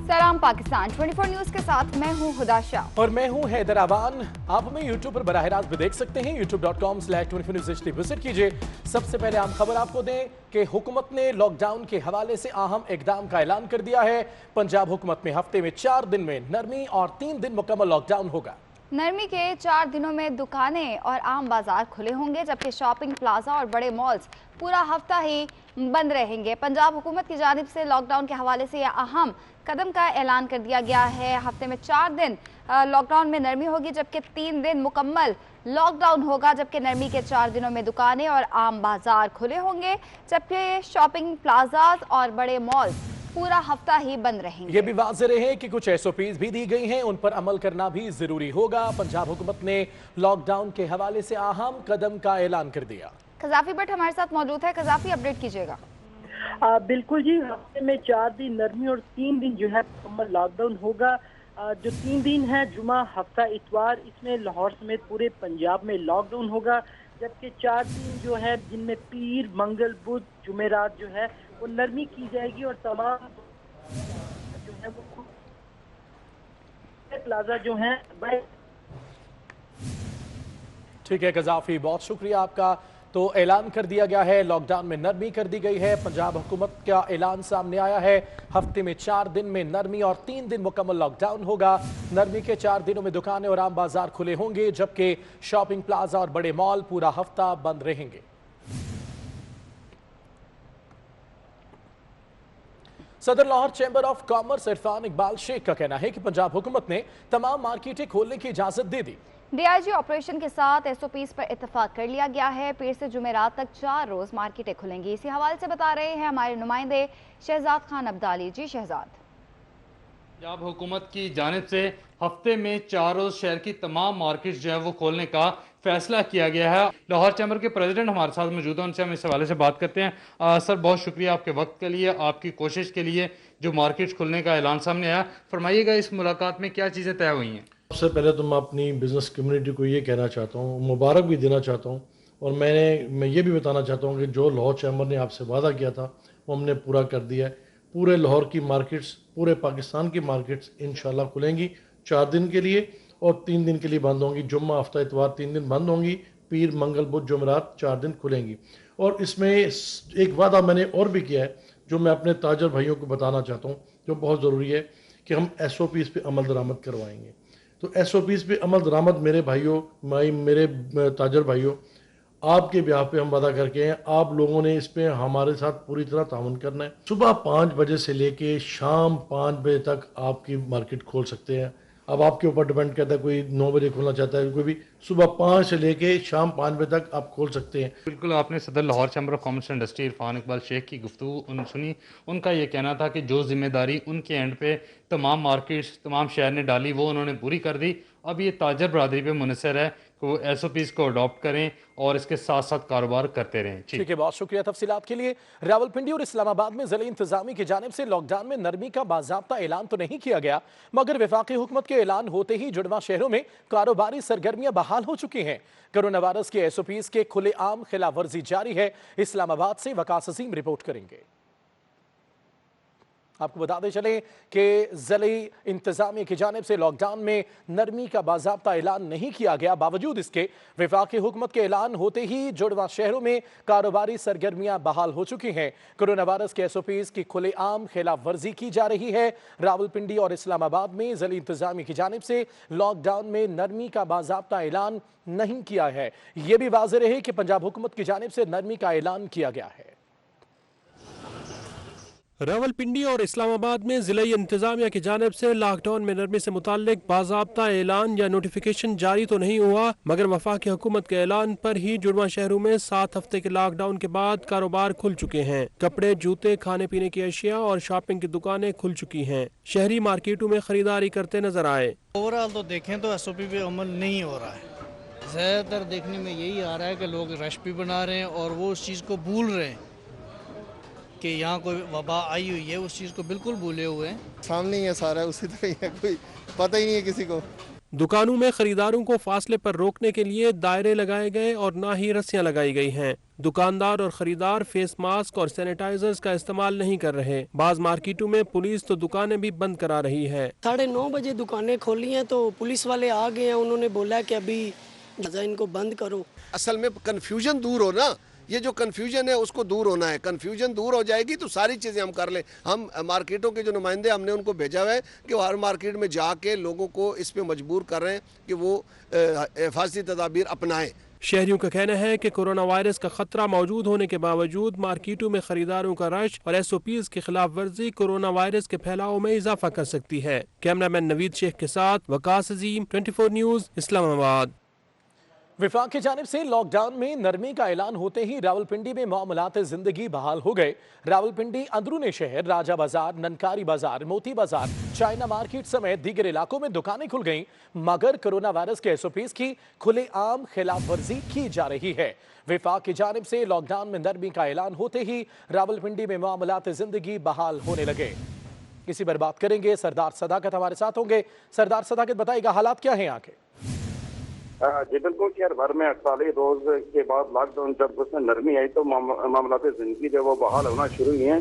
सलाम पाकिस्तान 24 न्यूज के साथ मैं हूं हुदा शाह और मैं हूं हैदर आबान। आप हमें YouTube पर बराह रास्त भी देख सकते हैं। youtube.com/24newshd विजिट कीजिए। सबसे पहले हम खबर आपको दें कि हुकूमत ने लॉकडाउन के हवाले से अहम इकदाम का ऐलान कर दिया है। पंजाब हुकूमत में हफ्ते में 4 दिन में नरमी और 3 दिन मुकम्मल लॉकडाउन होगा। नरमी के 4 दिनों में दुकानें और आम बाजार खुले होंगे, जबकि शॉपिंग प्लाजा और बड़े मॉल्स पूरा हफ्ता ही बंद रहेंगे। पंजाब हुकूमत की जानिब से लॉकडाउन के हवाले से यह अहम कदम का ऐलान कर दिया गया है। हफ्ते में 4 दिन लॉकडाउन में नरमी होगी, जबकि 3 दिन मुकम्मल लॉकडाउन होगा। जबकि नरमी के 4 दिनों में दुकानें और आम बाजार खुले होंगे, जबकि शॉपिंग प्लाजाज और बड़े मॉल पूरा हफ्ता ही बंद रहेंगे। ये भी वाज़ेह रहे कि कुछ SOPs भी दी गई हैं, उन पर अमल करना भी जरूरी होगा। पंजाब हुकूमत ने लॉकडाउन के हवाले से अहम कदम का ऐलान कर दिया। कजाफी भट्ट हमारे साथ मौजूद है। कजाफी, अपडेट कीजिएगा। बिल्कुल जी, हफ्ते में 4 दिन नरमी और 3 दिन जो है मुकम्मल लॉकडाउन होगा। जो 3 दिन है जुमा, हफ्ता, इतवार, इसमें लाहौर समेत पूरे पंजाब में लॉकडाउन होगा। जबकि 4 दिन जो है जिनमें पीर, मंगल, बुध, जुमेरात जो है वो नरमी की जाएगी और तमाम जो है वो प्लाजा जो है। ठीक है कजाफी, बहुत शुक्रिया आपका। तो ऐलान कर दिया गया है, लॉकडाउन में नरमी कर दी गई है। पंजाब हुकूमत का ऐलान सामने आया है। हफ्ते में 4 दिन में नरमी और 3 दिन मुकम्मल लॉकडाउन होगा। नरमी के 4 दिनों में दुकानें और आम बाजार खुले होंगे, जबकि शॉपिंग प्लाजा और बड़े मॉल पूरा हफ्ता बंद रहेंगे। सदर Lahore chamber of commerce Irfan Iqbal Sheikh का कहना है कि पंजाब हुकूमत ने तमाम मार्केटें खोलने की इजाजत दे दी। DIG ऑपरेशन के साथ SOPs पर इत्तेफाक कर लिया गया है। पीर से जुमेरात तक 4 रोज मार्केटें खुलेंगी। इसी हवाले से बता रहे हैं हमारे नुमाइंदे शहजाद खान अब्दाली। जी शहजाद। पंजाब हुकूमत की जानिब से हफ्ते में 4 रोज शहर की तमाम मार्केट्स जो है वो खोलने का फैसला किया गया है। लाहौर चैम्बर के प्रेसिडेंट हमारे साथ मौजूद हैं, उनसे हम इस हवाले से बात करते हैं। सर, बहुत शुक्रिया आपके वक्त के लिए, आपकी कोशिश के लिए। जो मार्केट्स खुलने का ऐलान सामने आया, फरमाइएगा इस मुलाकात में क्या चीज़ें तय हुई हैं? सबसे पहले तो मैं अपनी बिज़नेस कम्युनिटी को ये कहना चाहता हूँ, मुबारक भी देना चाहता हूँ, और मैं ये भी बताना चाहता हूँ कि जो लाहौर चैम्बर ने आपसे वादा किया था वो हमने पूरा कर दिया है। पूरे लाहौर की मार्केट्स, पूरे पाकिस्तान की मार्केट्स इंशाल्लाह खुलेंगी 4 दिन के लिए और 3 दिन के लिए बंद होंगी। जुम्मा, हफ्ता, इतवार 3 दिन बंद होंगी। पीर, मंगल, बुध, जुमेरात 4 दिन खुलेंगी। और इसमें एक वादा मैंने और भी किया है जो मैं अपने ताजर भाइयों को बताना चाहता हूँ, जो बहुत ज़रूरी है, कि हम SOPs पे अमल दरामद करवाएंगे। तो SOPs पे अमल दरामद मेरे भाइयों, मेरे ताजर भाइयों, आपके ब्याह पे हम वादा करके हैं। आप लोगों ने इस पे हमारे साथ पूरी तरह ताउन करना है। सुबह 5 बजे से लेके शाम 5 बजे तक आपकी मार्केट खोल सकते हैं। अब आपके ऊपर डिपेंड करता है, कोई 9 बजे खोलना चाहता है, कोई भी सुबह 5 से लेके शाम 5 बजे तक आप खोल सकते हैं। बिल्कुल, आपने सदर Lahore chamber of commerce and industry Irfan Iqbal Sheikh की गुफ्तगू सुनी। उनका ये कहना था कि जो जिम्मेदारी उनके एंड पे तमाम मार्केट्स, तमाम शहर ने डाली, वो उन्होंने पूरी कर दी। अब ये ताजर बरादरी पे मुनसर है कि वो SOPs को अडॉप्ट करें और इसके साथ साथ कारोबार करते रहें। ठीक है, बहुत शुक्रिया तफसीलात के लिए। रावलपिंडी और इस्लामाबाद में ज़िला इंतजामी की जानिब से लॉकडाउन में नरमी का बाज़ाब्ता ऐलान तो नहीं किया गया, मगर वफाकी हुकूमत के ऐलान होते ही जुड़वा शहरों में कारोबारी सरगर्मियां बहाल हो चुकी हैं। कोरोना वायरस के SOPs के खुलेआम खिलाफ वर्जी जारी है। इस्लामाबाद से वकास अजीम रिपोर्ट करेंगे। आपको बताते चलें कि ज़िले इंतजामिया की जानिब से लॉकडाउन में नरमी का बाज़ाब्ता ऐलान नहीं किया गया। बावजूद इसके वफाकी हुकूमत के ऐलान होते ही जुड़वा शहरों में कारोबारी सरगर्मियां बहाल हो चुकी हैं। कोरोना वायरस के SOPs की खुलेआम खिलाफ वर्जी की जा रही है। रावलपिंडी और इस्लामाबाद में ज़िले इंतजामिया की जानिब से लॉकडाउन में नरमी का बाज़ाब्ता ऐलान नहीं किया है। ये भी वाज़ेह रहे कि पंजाब हुकूमत की जानिब से नरमी का ऐलान किया गया है। रावलपिंडी और इस्लामाबाद में ज़िला इंतजामिया की जानिब से लॉकडाउन में नरमी से मुताल्लिक बाज़ाब्ता ऐलान या नोटिफिकेशन जारी तो नहीं हुआ, मगर वफाकी हुकूमत के ऐलान पर ही जुड़वा शहरों में 7 हफ्ते के लॉकडाउन के बाद कारोबार खुल चुके हैं। कपड़े, जूते, खाने पीने की अशिया और शॉपिंग की दुकानें खुल चुकी हैं। शहरी मार्केटों में खरीदारी करते नजर आए। ओवरऑल तो देखें तो SOP पे अमल नहीं हो रहा है। ज़्यादातर देखने में यही आ रहा है कि लोग रश भी बना रहे हैं और वो उस चीज़ को भूल रहे हैं कि यहाँ कोई वबा आई हुई है, उस चीज़ को बिल्कुल भूले हुए हैं। सामने ही है सारा, उसी तरह ही है, कोई पता ही नहीं है किसी को। दुकानों में खरीदारों को फासले पर रोकने के लिए दायरे लगाए गए और ना ही रस्सियां लगाई गई हैं। दुकानदार और खरीदार फेस मास्क और सैनिटाइजर्स का इस्तेमाल नहीं कर रहे। बाज मार्केटों में पुलिस तो दुकानें भी बंद करा रही है। 9:30 बजे दुकानें खोली हैं तो पुलिस वाले आ गए हैं, उन्होंने बोला कि अभी इनको बंद करो। असल में कन्फ्यूजन दूर हो ना, ये जो कन्फ्यूजन है उसको दूर होना है। कन्फ्यूजन दूर हो जाएगी तो सारी चीज़ें हम कर लें। हम मार्केटों के जो नुमाइंदे हमने उनको भेजा हुआ है कि वो हर मार्केट में जाके लोगों को इस पे मजबूर कर रहे हैं कि वो हिफाजती तदाबीर अपनाएं। शहरियों का कहना है कि कोरोना वायरस का खतरा मौजूद होने के बावजूद मार्केटों में खरीदारों का रश और SOPs की खिलाफ वर्जी कोरोना वायरस के फैलाव में इजाफा कर सकती है। कैमरामैन नवीद शेख के साथ वकास अजीम, 24 न्यूज़, इस्लामाबाद। विफाक की जानिब से लॉकडाउन में नरमी का ऐलान होते ही रावलपिंडी में मामलात जिंदगी बहाल हो गए। रावलपिंडी अंदरूनी शहर, राजा बाजार, ननकारी बाजार, मोती बाजार, चाइना मार्केट समेत दीगर इलाकों में दुकानें खुल गईं, मगर कोरोना वायरस के SOPs की खुलेआम खिलाफ वर्जी की जा रही है। विफाक की जानिब से लॉकडाउन में नरमी का ऐलान होते ही रावलपिंडी में मामलात जिंदगी बहाल होने लगे। इसी पर बात करेंगे, सरदार सदाकत हमारे साथ होंगे। सरदार सदाकत, बताइएगा हालात क्या हैं यहाँ के? जी बिल्कुल, शहर भर में 48 रोज के बाद लॉकडाउन जब उसमें नरमी आई तो मामलात जिंदगी जो वो बहाल होना शुरू हुई हैं।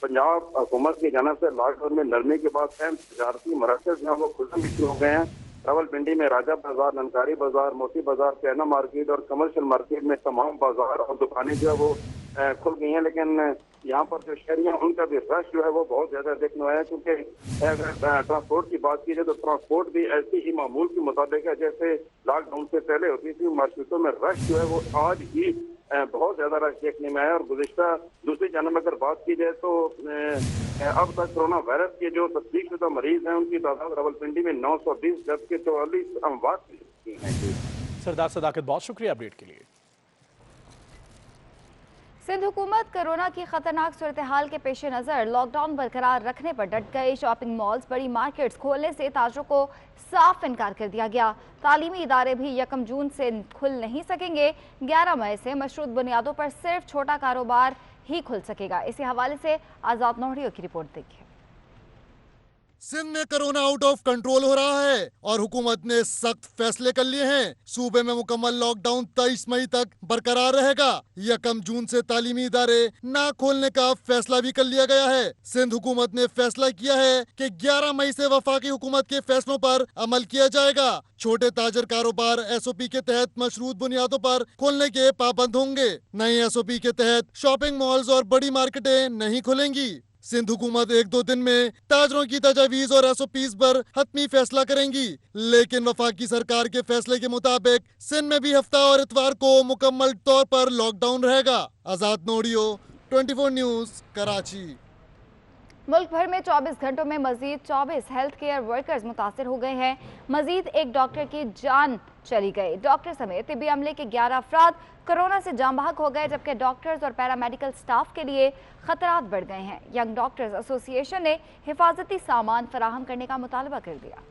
पंजाब हुकूमत की जानिब से लॉकडाउन में नरमी के बाद अहम तजारती मराकज़ जो हैं वो खुलना भी शुरू हो गए हैं। रावलपिंडी में राजा बाजार, ननकारी बाजार, मोती बाजार, चाइना मार्केट और कमर्शियल मार्केट में तमाम बाजार और दुकानें जो है वो खुल गई हैं, लेकिन यहाँ पर जो शहरी हैं उनका भी रश जो है वो बहुत ज़्यादा देखने आया है। क्योंकि अगर ट्रांसपोर्ट की बात की जाए तो ट्रांसपोर्ट भी ऐसी ही मामूल के मुताबिक है जैसे लॉकडाउन से पहले होती थी। मार्केटों में रश जो है वो आज ही बहुत ज़्यादा रश देखने में आया। और गुज़िश्ता दूसरी जानब अगर बात की जाए तो अब तक कोरोना वायरस के जो तस्दीक शुदा मरीज हैं उनकी तादाद रावलपिंडी में 920 जबकि 44 अमवात हैं। सरदार सदाकत, बहुत शुक्रिया अपडेट के लिए। सिंध हुकूमत कोरोना की खतरनाक सूरत हाल के पेश नज़र लॉकडाउन बरकरार रखने पर डट गई। शॉपिंग मॉल्स, बड़ी मार्केट्स खोलने से ताजरों को साफ इनकार कर दिया गया। तालीमी इदारे भी 1 जून से खुल नहीं सकेंगे। 11 मई से मशरूत बुनियादों पर सिर्फ छोटा कारोबार ही खुल सकेगा। इसी हवाले से आज़ाद नोहरियो की रिपोर्ट देखिए। सिंध में कोरोना आउट ऑफ कंट्रोल हो रहा है और हुकूमत ने सख्त फैसले कर लिए हैं। सूबे में मुकम्मल लॉकडाउन 23 मई तक बरकरार रहेगा। 1 जून से तालीमी इदारे ना खोलने का फैसला भी कर लिया गया है। सिंध हुकूमत ने फैसला किया है कि 11 मई से वफाकी हुकूमत के फैसलों पर अमल किया जाएगा। छोटे ताजर कारोबार SOP के तहत मशरूत बुनियादों पर खोलने के पाबंद होंगे। नई SOP के तहत शॉपिंग मॉल्स और बड़ी मार्केटें नहीं खुलेंगी। सिंध हुकूमत 1-2 दिन में ताजरों की तजावीज और SOPs पर हतमी फैसला करेंगी, लेकिन वफाकी सरकार के फैसले के मुताबिक सिंध में भी हफ्ता और इतवार को मुकम्मल तौर पर लॉकडाउन रहेगा। आजाद नोडियो, 24 न्यूज़, कराची। मुल्क भर में 24 घंटों में मजीद 24 हेल्थ केयर वर्कर्स मुतासर हो गए हैं। मजीद एक डॉक्टर की जान चली गई। डॉक्टर समेत तिब्बी अमले के 11 अफराद कोरोना से जाँ बहक हो गए, जबकि डॉक्टर्स और पैरामेडिकल स्टाफ के लिए खतरात बढ़ गए हैं। यंग डॉक्टर्स एसोसिएशन ने हिफाजती सामान फराहम करने का मुतालबा कर दिया।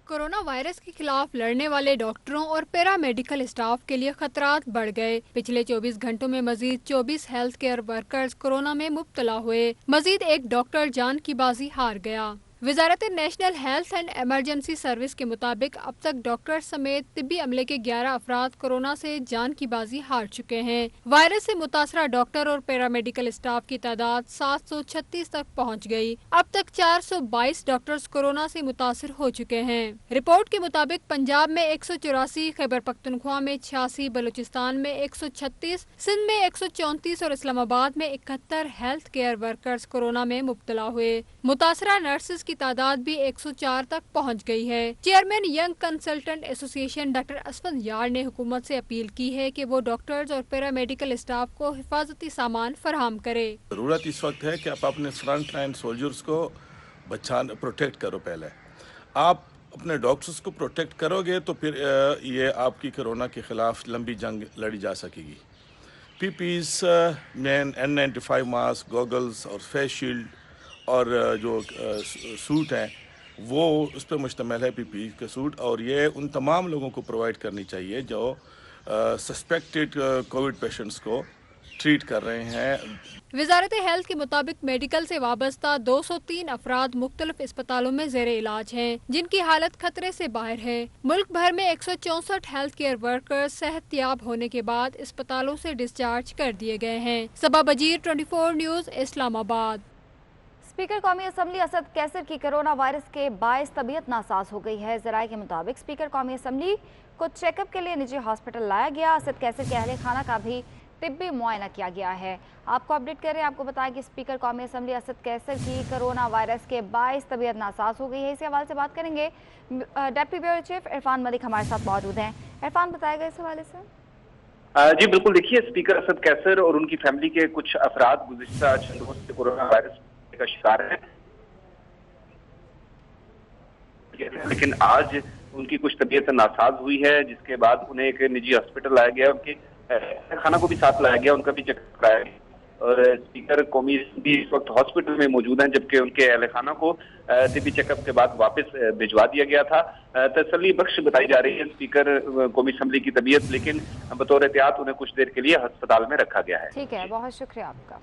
कोरोना वायरस के खिलाफ लड़ने वाले डॉक्टरों और पैरामेडिकल स्टाफ के लिए खतरात बढ़ गए। पिछले 24 घंटों में मजीद 24 हेल्थ केयर वर्कर्स कोरोना में मुब्तला हुए। मजीद एक डॉक्टर जान की बाजी हार गया। वजारत national health and emergency service के मुताबिक अब तक डॉक्टर समेत तिब्बी अमले के 11 अफराद कोरोना से जान की बाजी हार चुके हैं। वायरस से मुतासरा डॉक्टर और पैरामेडिकल स्टाफ की तादाद 736 तक पहुंच गई। अब तक 422 डॉक्टर्स कोरोना से मुतासर हो चुके हैं। रिपोर्ट के मुताबिक पंजाब में 184, खैबर पख्तूनख्वा में 86, बलूचिस्तान में 136, सिंध में 134 और इस्लामाबाद में 71 हेल्थ केयर वर्कर्स कोरोना में मुब्तला हुए। मुतासरा नर्सेज की तादाद भी 104 तक पहुंच गई है। Chairman young consultant association doctor Asfandyar ने हुकूमत से अपील की है कि वो डॉक्टर्स और पैरामेडिकल स्टाफ को हिफाजती सामान फराहम करे। जरूरत इस वक्त है कि आप अपने फ्रंट लाइन सोल्जर्स को प्रोटेक्ट करो। पहले आप अपने डॉक्टर्स को प्रोटेक्ट करोगे तो फिर ये आपकी कोरोना के खिलाफ लंबी जंग लड़ी जा सकेगी। PPEs में N95 मास्क, गॉगल्स और फेस शील्ड और जो सूट हैं वो उस पर मुश्तमिल है PPE का सूट, और ये उन तमाम लोगों को प्रोवाइड करनी चाहिए जो सस्पेक्टेड कोविड पेशेंट्स को ट्रीट कर रहे हैं। वजारत हेल्थ के मुताबिक मेडिकल से वाबस्ता 203 अफराद मुख्तलिफ अस्पतालों में ज़ेरे इलाज हैं, जिनकी हालत खतरे से बाहर है। मुल्क भर में 164 हेल्थ केयर वर्कर्स सेहतयाब होने के बाद अस्पतालों से डिस्चार्ज कर दिए गए हैं। सबा बजीर, 24 न्यूज़, इस्लामाबाद। स्पीकर कौमी असम्बली असद कैसर की कोरोना वायरस के बायस तबीयत नासाज हो गई है। ज़राए के मुताबिक स्पीकर कौमी असम्बली को चेकअप के लिए निजी हॉस्पिटल लाया गया। असद कैसर के अहले खाना का भी तिब्बी मुआयना किया गया है। आपको अपडेट करें, आपको बताएं कि स्पीकर कौमी असम्बली असद कैसर की कोरोना वायरस के बायस तबीयत नासाज हो गई है। इसी हवाले से बात करेंगे, deputy bureau chief Irfan Malik हमारे साथ मौजूद हैं। इरफान, बताएगा इस हवाले से? जी बिल्कुल, देखिए स्पीकर असद कैसर और उनकी फैमिली के कुछ अफराद गुज़िश्ता चंद रोज से कोरोना वायरस का शिकार है, लेकिन आज उनकी कुछ तबीयत नासाज हुई है, जिसके बाद उन्हें एक निजी हॉस्पिटल लाया गया, उनके खाना को भी साथ लाया गया, उनका भी चेकअप कराया गया और स्पीकर कौमी भी इस वक्त हॉस्पिटल में मौजूद हैं, जबकि उनके अहले खाना को तिब्बी चेकअप के बाद वापस भिजवा दिया गया था। तसल्ली बख्श बताई जा रही है स्पीकर कौमी असम्बली की तबीयत, लेकिन बतौर एहतियात उन्हें कुछ देर के लिए अस्पताल में रखा गया है। ठीक है, बहुत शुक्रिया आपका।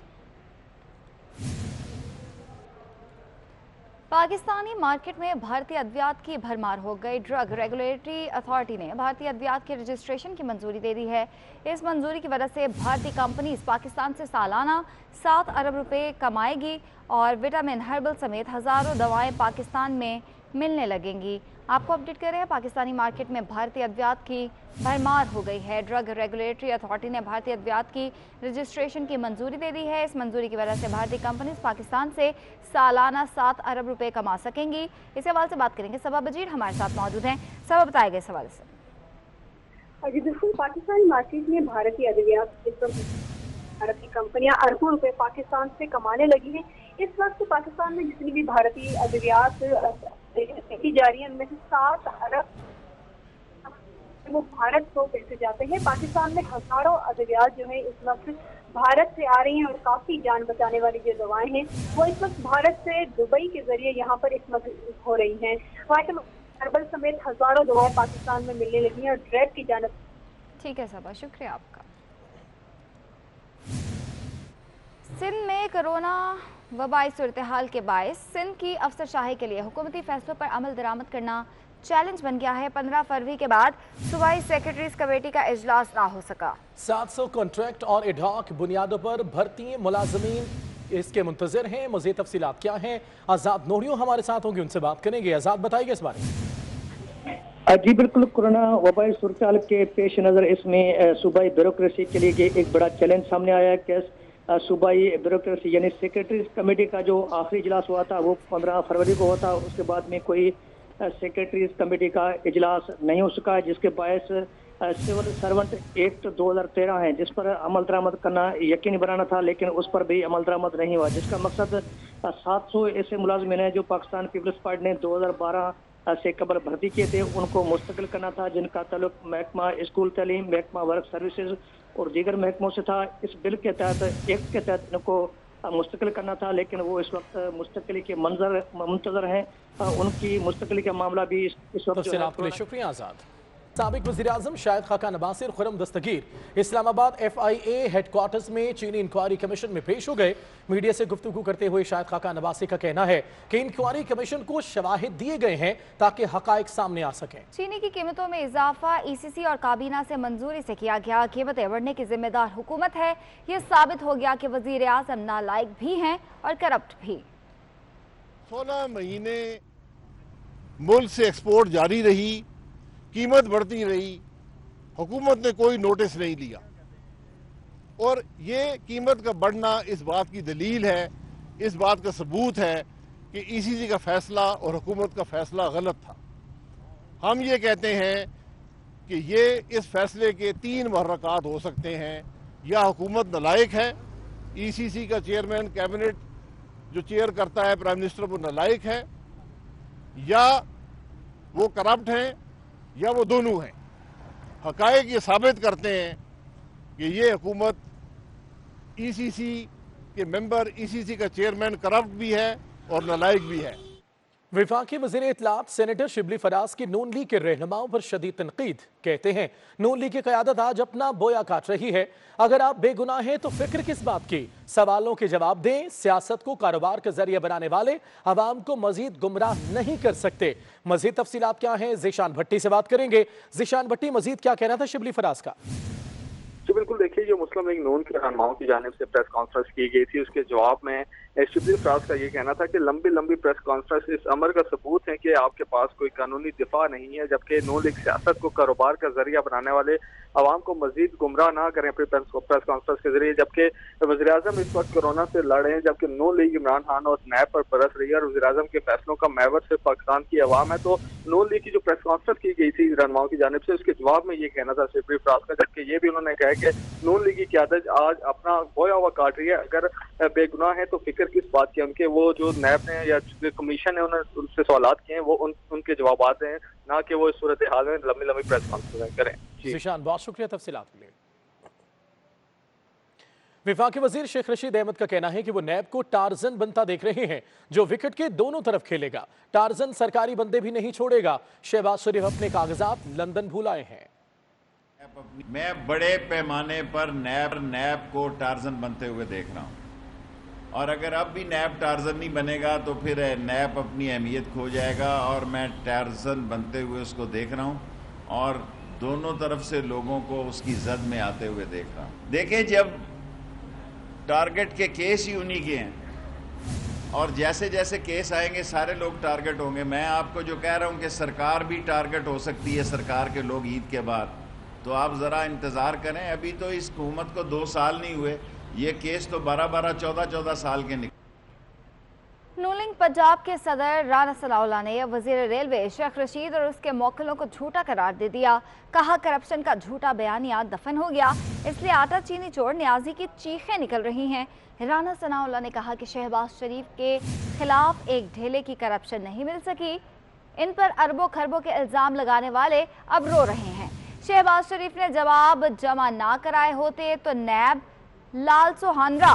पाकिस्तानी मार्केट में भारतीय अद्वियात की भरमार हो गई। ड्रग रेगुलेटरी अथॉरिटी ने भारतीय अद्वियात के रजिस्ट्रेशन की मंजूरी दे दी है। इस मंजूरी की वजह से भारतीय कंपनीज पाकिस्तान से सालाना 7 अरब रुपए कमाएगी और विटामिन, हर्बल समेत हज़ारों दवाएं पाकिस्तान में मिलने लगेंगी। आपको अपडेट कर रहे हैं, पाकिस्तानी मार्केट में भारतीय अद्वियात की भरमार हो गई है। ड्रग रेगुलेटरी अथॉरिटी ने भारतीय अद्वियात की रजिस्ट्रेशन की मंजूरी दे दी है। इस मंजूरी की वजह से भारतीय कंपनीज पाकिस्तान से सालाना 7 अरब रुपए कमा सकेंगी। इस हवाले से बात करेंगे, सबा बजीर हमारे साथ मौजूद हैं। सबा, बताएगा इस हवाले से? जी बिल्कुल, पाकिस्तानी मार्केट में भारतीय अद्वियात भारतीय कंपनियां अरबों रुपए पाकिस्तान से कमाने लगी हैं। इस वक्त पाकिस्तान में जितनी भी भारतीय अद्वियात देखी जा रही है, उनमें से 7 अरब वो भारत को पैसे जाते हैं। पाकिस्तान में हजारों अद्वियात जो है इस वक्त भारत से आ रही हैं और काफी जान बचाने वाली जो दवाएं हैं वो इस वक्त भारत से दुबई के जरिए यहाँ पर इस वक्त हो रही हैं। हर्बल समेत हजारों दवाएं पाकिस्तान में मिलने लगी हैं और ड्रग की जानब। ठीक है सबा, शुक्रिया आपका। सिंध में कोरोना वबाई सूरत हाल के बायस सिंध की अफसरशाही के लिए हुकूमती फैसलों पर अमल दरामद करना चैलेंज बन गया है। 15 फरवरी के बाद सूबाई सेक्रेटरीज कमेटी का इजलास ना हो सका। 700 कॉन्ट्रैक्ट और एडहॉक बुनियादों पर भर्ती मुलाजमीन इसके मुंतजर हैं। मज़ीद तफसीलात क्या हैं, आज़ाद नोहरियों हमारे साथ होंगे, उनसे बात करेंगे। आज़ाद, बताइए इस बारे में। जी बिल्कुल, कोरोना वबाई सूरत हाल के पेश नज़र इसमें सूबाई ब्यूरोक्रेसी के लिए एक बड़ा चैलेंज सामने आया है कि सूबाई ब्यूरोक्रेसी यानी सेक्रेटरीज कमेटी का जो आखिरी इजलास हुआ था वो 15 फरवरी को हुआ था। उसके बाद में कोई सेक्रेटरीज कमेटी का इजलास नहीं हो सका, जिसके बायस सिविल सर्वेंट एक्ट 2013 है जिस पर अमल दरामद करना यकीनी बनाना था, लेकिन उस पर भी अमल दरामद नहीं हुआ, जिसका मकसद 700 ऐसे मुलाजमीन हैं जो पाकिस्तान पीपल्स पार्टी ने 2012 से कबल भर्ती किए थे, उनको मुस्तकिल करना था, जिनका ताल्लुक महकमा स्कूल तालीम, महकमा वर्क सर्विसेज और दीगर महकमों से था। इस बिल के तहत, एक्ट के तहत इनको मुस्तकिल करना था, लेकिन वो इस वक्त मुस्तकिली के मुंतजर हैं। उनकी मुस्तकिली का मामला भी इस वक्त। शुक्रिया आज़ाद। साबिक वज़ीर-ए-आज़म शाहिद खाका नवासिर खुर्रम दस्तगीर इस्लामाबाद FIA हेडक्वार्टर्स में चीनी इंक्वायरी कमीशन में पेश हो गए। मीडिया से गुफ्तगू करते हुए शाहिद खाका नवासिर का कहना है कि इंक्वायरी कमीशन को शवाहिद दिए गए हैं ताकि हक़ाइक़ सामने आ सकें। चीनी की कीमतों में इजाफा ECC और काबीना से मंजूरी से किया गया। कीमतें बढ़ने की जिम्मेदार हुकूमत है। ये साबित हो गया कि वज़ीर-ए-आज़म नालायक भी हैं और करप्ट भी। 16 महीने मुल्क से एक्सपोर्ट जारी रही, कीमत बढ़ती रही, हुकूमत ने कोई नोटिस नहीं लिया और ये कीमत का बढ़ना इस बात की दलील है, इस बात का सबूत है कि ECC का फैसला और हुकूमत का फैसला गलत था। हम ये कहते हैं कि ये इस फैसले के 3 महरकात हो सकते हैं, या हुकूमत नालायक है, ECC का चेयरमैन कैबिनेट जो चेयर करता है प्राइम मिनिस्टर वो नालायक है, या वो करप्ट हैं, या वो दोनों हैं। हक़ाइक़ ये साबित करते हैं कि ये हुकूमत ECC के मेंबर, ECC का चेयरमैन करप्ट भी है और नालायक भी है। वफाकी वज़ीर इत्तलात सेनेटर शिबली फराज की नून लीग के रहनुमाओं पर शदीद तनकीद। कहते हैं नून लीग की क़यादत आज अपना बोया काट रही है। अगर आप बेगुनाह हैं तो फिक्र किस बात की? सवालों के जवाब दें। सियासत को कारोबार का जरिया बनाने वाले अवाम को मजीद गुमराह नहीं कर सकते। मजीद तफसीलात क्या हैं, ज़ीशान भट्टी से बात करेंगे। ज़ीशान भट्टी, मजीद क्या कहना था शिबली फराज का? जी बिल्कुल, देखिए जो मुस्लिम लीग नून के रहनुमाओं की जानिब से प्रेस कॉन्फ्रेंस की गई थी, उसके जवाब में शिबली फराज का ये कहना था कि लंबी प्रेस कॉन्फ्रेंस इस अमर का सबूत है कि आपके पास कोई कानूनी दिफा नहीं है, जबकि नून लीग सियासत को कारोबार का जरिया बनाने वाले आवाम को मजीद गुमराह ना करें अपनी प्रेस कॉन्फ्रेंस के जरिए। जबकि वज़ीर आज़म इस वक्त कोरोना से लड़ रहे हैं, जबकि नून लीग इमरान खान और नैब पर बरस रही है और वज़ीर आज़म के फैसलों का महवर सिर्फ पाकिस्तान की आवाम है। तो नून लीग की जो प्रेस कॉन्फ्रेंस की गई थी रहनुमाओं की जानिब से, उसके जवाब में ये कहना था शिबली फराज का, जबकि ये भी उन्होंने कहा कि नून लीग की क़यादत आज अपना बोया हुआ काट रही है। अगर बेगुनाह है तो फिक्र किस बात की? उनके वो जो नैब ने या कमीशन ने उनसे सवालात किए हैं वो उनके जवाब हैं, ना कि वो इस सूरत हाल में लंबी प्रेस कॉन्फ्रेंस करें। ज़ीशान, बहुत शुक्रिया तफसीलात के लिए। वफाकी वजीर शेख रशीद अहमद का कहना है कि वो नैब को टार्जन बनता देख रहे हैं, जो विकेट के दोनों तरफ खेलेगा। टार्जन सरकारी बंदे भी नहीं छोड़ेगा। शहबाज शरीफ अपने कागजात लंदन भूल आए हैं। मैं बड़े पैमाने पर नैब को टार्जन बनते हुए देख रहा हूँ, और अगर अब भी नैब टार्जन नहीं बनेगा तो फिर नैब अपनी अहमियत खो जाएगा। और मैं टार्जन बनते हुए उसको देख रहा हूँ और दोनों तरफ से लोगों को उसकी जद में आते हुए देख रहा हूँ। देखें, जब टारगेट के केस ही उन्हीं के हैं और जैसे जैसे केस आएंगे सारे लोग टारगेट होंगे। मैं आपको जो कह रहा हूँ कि सरकार भी टारगेट हो सकती है, सरकार के लोग ईद के बाद, तो आप ज़रा इंतज़ार करें। अभी तो इस हुकूमत को 2 साल नहीं हुए, ये केस तो 12-12, 14-14 साल के निकले। नून लीग पंजाब के सदर राना सनाउल्लाह ने वजीर रेलवे शेख रशीद और उसके मौकलों को झूठा करार दे दिया। कहा करप्शन का झूठा बयानिया दफन हो गया, इसलिए आटा चीनी चोर न्याजी की चीखें निकल रही हैं। राना सनाउल्लाह ने कहा कि शहबाज शरीफ के खिलाफ एक ढेले की करप्शन नहीं मिल सकी। इन पर अरबों खरबों के इल्जाम लगाने वाले अब रो रहे हैं। शहबाज शरीफ ने जवाब जमा ना कराए होते तो नैब लाल सोहानरा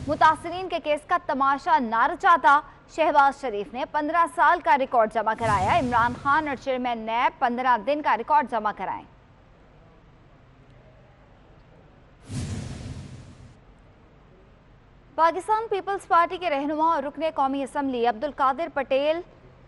मुतासरीन के केस का तमाशा ना रचाता। शहबाज शरीफ ने 15 साल का रिकॉर्ड जमा कराया। इमरान खान और चेयरमैन नैब 15 दिन का रिकॉर्ड जमा कराएं। पाकिस्तान पीपल्स पार्टी के रहनुमा और रुकने कौमी असम्बली अब्दुल कादिर पटेल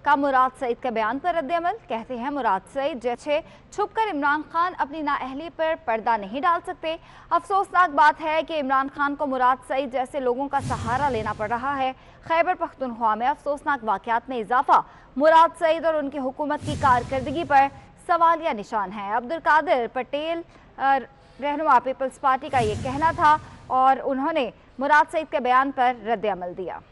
का मुराद सईद के बयान पर रद्द-ए-अमल। कहते हैं मुराद सईद जैसे छुपकर इमरान खान अपनी नाअहली पर पर्दा नहीं डाल सकते। अफसोसनाक बात है कि इमरान खान को मुराद सईद जैसे लोगों का सहारा लेना पड़ रहा है। खैबर पख्तूनख्वा में अफसोसनाक वाक़यात में इजाफा मुराद सईद और उनकी हुकूमत की कारकर्दगी पर सवालिया निशान है। अब्दुल कादिर पटेल रहनुमा पीपल्स पार्टी का ये कहना था और उन्होंने मुराद सईद के बयान पर रद्द-ए-अमल दिया।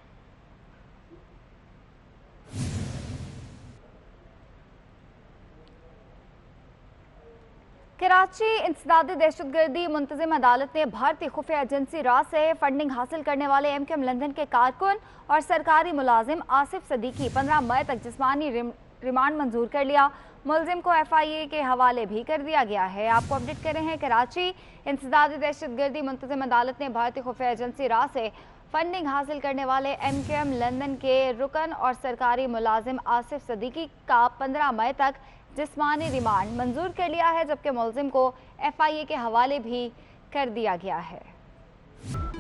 कराची इंसदादी दहशतगर्दी मुंतजिम अदालत ने भारतीय खुफिया एजेंसी रा से फंडिंग हासिल करने वाले MKM लंदन के कारकुन और सरकारी मुलाजिम आसिफ सदीकी 15 मई तक जिस्मानी रिमांड मंजूर कर लिया। मुलजिम को FIA के हवाले भी कर दिया गया है। आपको अपडेट कर रहे हैं। कराची इंसदादी दहशतगर्दी मुंतजिम अदालत ने भारतीय खुफिया एजेंसी रा से फंडिंग हासिल करने वाले MKM लंदन के रुकन और सरकारी मुलाजिम आसिफ सदीकी का 15 मई तक जिस्मानी रिमांड मंजूर कर लिया है, जबकि मुलजिम को FIA के हवाले भी कर दिया गया है।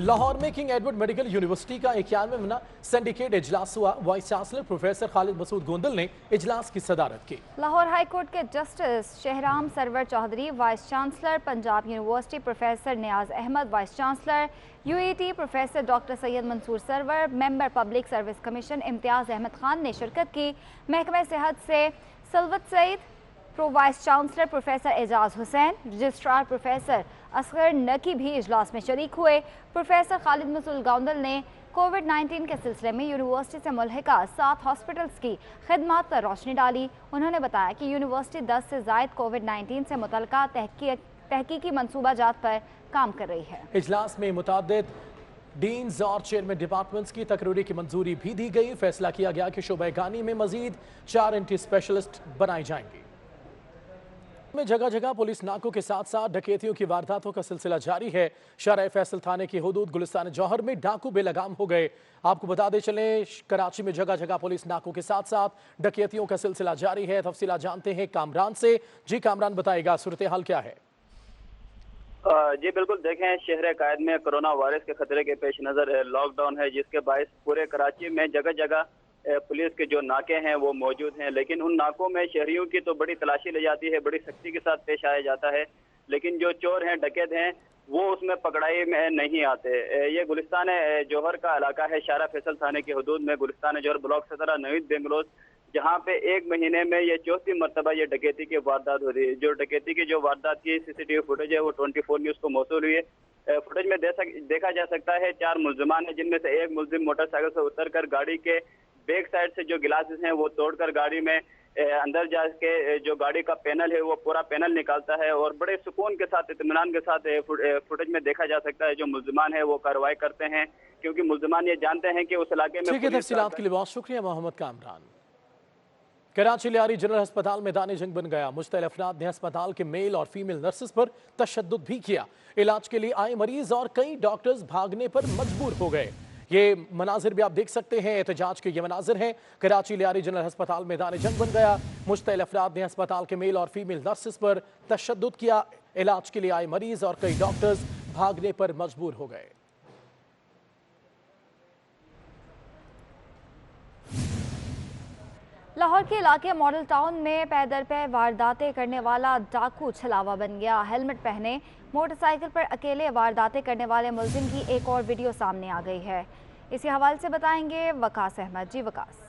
लाहौर में किंग एडवर्ड मेडिकल यूनिवर्सिटी का 91वां सिंडिकेट इजलास हुआ। Vice chancellor professor Khalid Masood Gondal ने इजलास की सदारत की। लाहौर हाई कोर्ट के justice Shahram Sarwar Chaudhry, vice chancellor Punjab university professor Niaz Ahmad, vice chancellor UAT professor doctor Syed Mansoor Sarwar, member public service commission Imtiaz Ahmad Khan ने शिरकत की। महकमे सेहत से Salwat Saeed, pro vice chancellor professor Ejaz Hussain, registrar professor Asghar Naqi भी इजलास में शरीक हुए। प्रोफेसर खालिद मसूद गोंदल ने कोविड-19 के सिलसिले में यूनिवर्सिटी से मुल्हिका 7 हॉस्पिटल्स की खिदमात पर रोशनी डाली। उन्होंने बताया कि यूनिवर्सिटी 10 से ज़ायद कोविड-19 से मुतल्लिका तहकीकी मंसूबाजात पर काम कर रही है। इजलास में मुताद्दिद डीन्स और चेयरमैन डिपार्टमेंट्स की तकरीरी की मंजूरी भी दी गई। फैसला किया गया कि शोबे गानी में मजीद 4 एंटी स्पेशलिस्ट बनाए जाएंगे। में जगह जगह पुलिस नाकों के साथ साथ डकैतियों की वारदातों का सिलसिला जारी है। शाहराह फैसल थाने की हुदूद गुलिस्तान जौहर में डाकू बेलगाम हो गए। आपको बता दें चले, कराची में जगह जगह पुलिस नाकों के साथ साथ डकैतियों का सिलसिला जारी है। तफसीलात जानते हैं कामरान से। जी कामरान, बताएगा सूरत हाल क्या है? जी बिल्कुल, देखें शहर कायद में कोरोना वायरस के खतरे के पेश नज़र लॉकडाउन है, जिसके बायस पूरे कराची में जगह जगह पुलिस के जो नाके हैं वो मौजूद हैं। लेकिन उन नाकों में शहरियों की तो बड़ी तलाशी ली जाती है, बड़ी सख्ती के साथ पेश आया जाता है, लेकिन जो चोर हैं, डकैत हैं, वो उसमें पकड़ाई में नहीं आते। ये गुलिस्तान जौहर का इलाका है, शाहराह फैसल थाने की हदूद में गुलिस्तान जौहर ब्लॉक 17 नवीद बेंगलोर, जहाँ पे एक महीने में ये चौथी मरतबा ये डकैती की वारदात हो रही है। जो डकैती की जो वारदात की सीसीटीवी फुटेज है वो 24 न्यूज़ को मौसूल हुई है। फुटेज में देखा जा सकता है 4 मुलजिमान है, जिनमें से एक मुलजिम मोटरसाइकिल से उतरकर गाड़ी के बैक साइड से जो गिलासेस हैं वो तोड़कर गाड़ी में अंदर जाके जो गाड़ी का पैनल है वो पूरा पैनल निकालता है और बड़े सुकून के साथ, इत्मीनान के साथ फुटेज में देखा जा सकता है जो मुलजिमान है वो कार्रवाई करते हैं, क्योंकि मुलजिमान ये जानते हैं कि उस इलाके में। ठीक है, तफसीलात के लिए बहुत शुक्रिया मोहम्मद कामरान। कराची लियारी जनरल अस्पताल मैदानी जंग बन गया। मुश्तल अफराद ने अस्पताल के मेल और फीमेल नर्सेस पर तशद्दुद भी किया। इलाज के लिए आए मरीज और कई डॉक्टर्स भागने पर मजबूर हो गए। ये मनाजिर भी आप देख सकते हैं, एहतजाज के ये मनाजिर हैं। कराची लियारी जनरल अस्पताल मैदानी जंग बन गया। मुश्तल अफराद ने अस्पताल के मेल और फीमेल नर्सेस पर तशद्दुद किया। इलाज के लिए आए मरीज और कई डॉक्टर्स भागने पर मजबूर हो गए। लाहौर के इलाके मॉडल टाउन में पैदल पे वारदातें करने वाला डाकू छलावा बन गया। हेलमेट पहने मोटरसाइकिल पर अकेले वारदातें करने वाले मुलजिम की एक और वीडियो सामने आ गई है। इसी हवाले से बताएंगे वकास अहमद। जी वकास।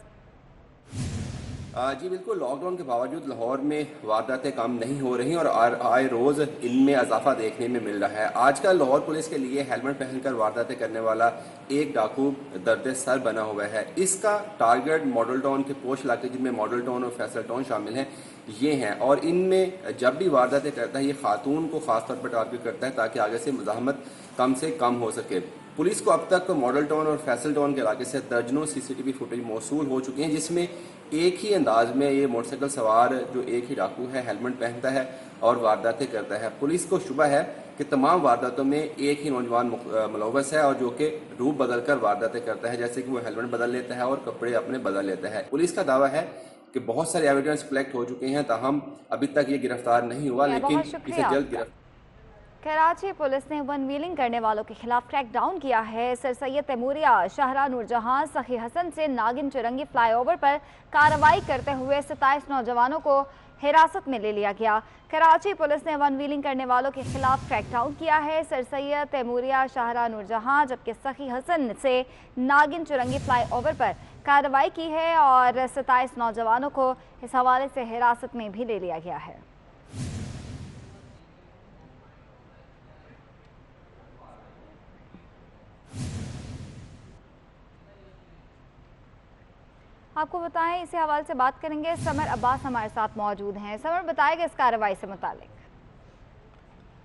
जी बिल्कुल, लॉकडाउन के बावजूद लाहौर में वारदातें कम नहीं हो रही और आए रोज़ इनमें इजाफा देखने में मिल रहा है। आजकल लाहौर पुलिस के लिए हेलमेट पहनकर वारदातें करने वाला एक डाकू दर्द सर बना हुआ है। इसका टारगेट मॉडल टाउन के पोश इलाके जिनमें मॉडल टाउन और फैसल टाउन शामिल हैं ये हैं, और इनमें जब भी वारदातें करता है ये खातून को खासतौर पर टारगेट करता है ताकि आगे से मुज़ाहमत कम से कम हो सके। पुलिस को अब तक मॉडल टाउन और फैसल टाउन के इलाके से दर्जनों सीसीटीवी फुटेज मौसूल हो चुकी हैं, जिसमें एक ही अंदाज में ये मोटरसाइकिल सवार जो एक ही डाकू है हेलमेट पहनता है और वारदातें करता है। पुलिस को शुबा है कि तमाम वारदातों में एक ही नौजवान मुलव्वस है और जो कि रूप बदल कर वारदातें करता है, जैसे कि वो हेलमेट बदल लेता है और कपड़े अपने बदल लेता है। पुलिस का दावा है कि बहुत सारे एविडेंस कलेक्ट हो चुके हैं, ताहम अभी तक ये गिरफ्तार नहीं हुआ, लेकिन इसे जल्द गिरफ्तार। कराची पुलिस ने वन व्हीलिंग करने वालों के खिलाफ क्रैकडाउन किया है। सर सैयद तैमूरिया, शाहराह नूरजहां, सखी हसन से नागिन चुरंगी फ्लाईओवर पर कार्रवाई करते हुए 27 नौजवानों को हिरासत में ले लिया गया। कराची पुलिस ने वन व्हीलिंग करने वालों के खिलाफ क्रैकडाउन किया है। सर सैयद तैमूरिया, शाहराह नूरजहां जबकि सखी हसन से नागिन चुरंगी फ्लाईओवर पर कार्रवाई की है और 27 नौजवानों को इस हवाले से हिरासत में भी ले लिया गया है। आपको बताएं, इसी हवाले से बात करेंगे। समर अब्बास हमारे साथ मौजूद हैं। समर, बताएगा इस कार्रवाई से मुतालिक।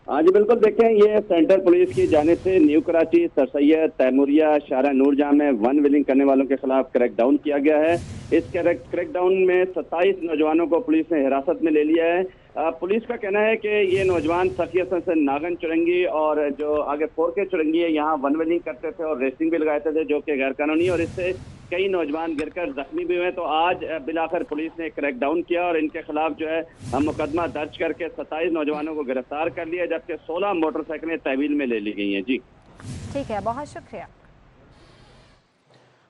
हाँ जी बिल्कुल, देखें ये सेंट्रल पुलिस की जानिब से न्यू कराची, सर सैयद तैमूरिया, शाहराह नूरजहां में वन व्हीलिंग करने वालों के खिलाफ क्रैकडाउन किया गया है। इस क्रैकडाउन में 27 नौजवानों को पुलिस ने हिरासत में ले लिया है। पुलिस का कहना है कि ये नौजवान सखी हसन से नागन चुरंगी और जो आगे 4K चुरंगी है यहाँ वन व्हीलिंग करते थे और रेसिंग भी लगाते थे, जो कि गैर कानूनी, और इससे कई नौजवान गिरकर जख्मी भी हुए। तो आज बिलाखिर पुलिस ने क्रैकडाउन किया और इनके खिलाफ जो है मुकदमा दर्ज करके 27 नौजवानों को गिरफ्तार कर लिया, जबकि 16 मोटरसाइकिलें तहवील में ले ली गई हैं। जी ठीक है, बहुत शुक्रिया।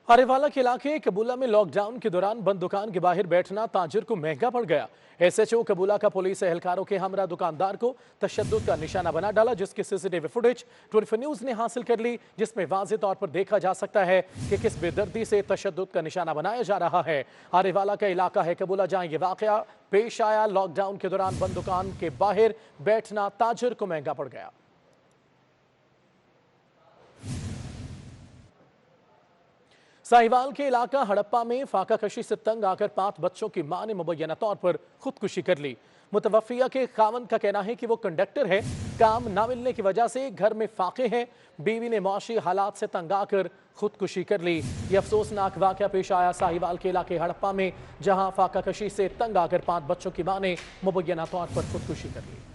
आरेवाला के इलाके कबूला में लॉकडाउन के दौरान बंद दुकान के बाहर बैठना ताजिर को महंगा पड़ गया। SHO कबूला का पुलिस एहलकारों के हमरा दुकानदार को तशद्दुद का निशाना बना डाला, जिसकी सीसीटीवी फुटेज 24 न्यूज़ ने हासिल कर ली, जिसमें वाज़ेह तौर पर देखा जा सकता है कि किस बेदर्दी से तशद्दुद का निशाना बनाया जा रहा है। आरेवाला का इलाका है कबूला, जहाँ ये वाक़या पेश आया। लॉकडाउन के दौरान बंद दुकान के बाहर बैठना ताजिर को महंगा पड़ गया। साहिवाल के इलाका हड़प्पा में फाका कशी से तंग आकर 5 बच्चों की मां ने मुबैना तौर पर खुदकुशी कर ली। मुतवफ़िया के खावन का कहना है कि वो कंडक्टर है, काम ना मिलने की वजह से घर में फाके हैं। बीवी ने मुआशी हालात से तंग आकर खुदकुशी कर ली। ये अफसोसनाक वाक़या पेश आया साहिवाल के इलाके हड़प्पा में, जहां फाका कशी से तंग आकर 5 बच्चों की मां ने मुबैना तौर पर खुदकुशी कर ली।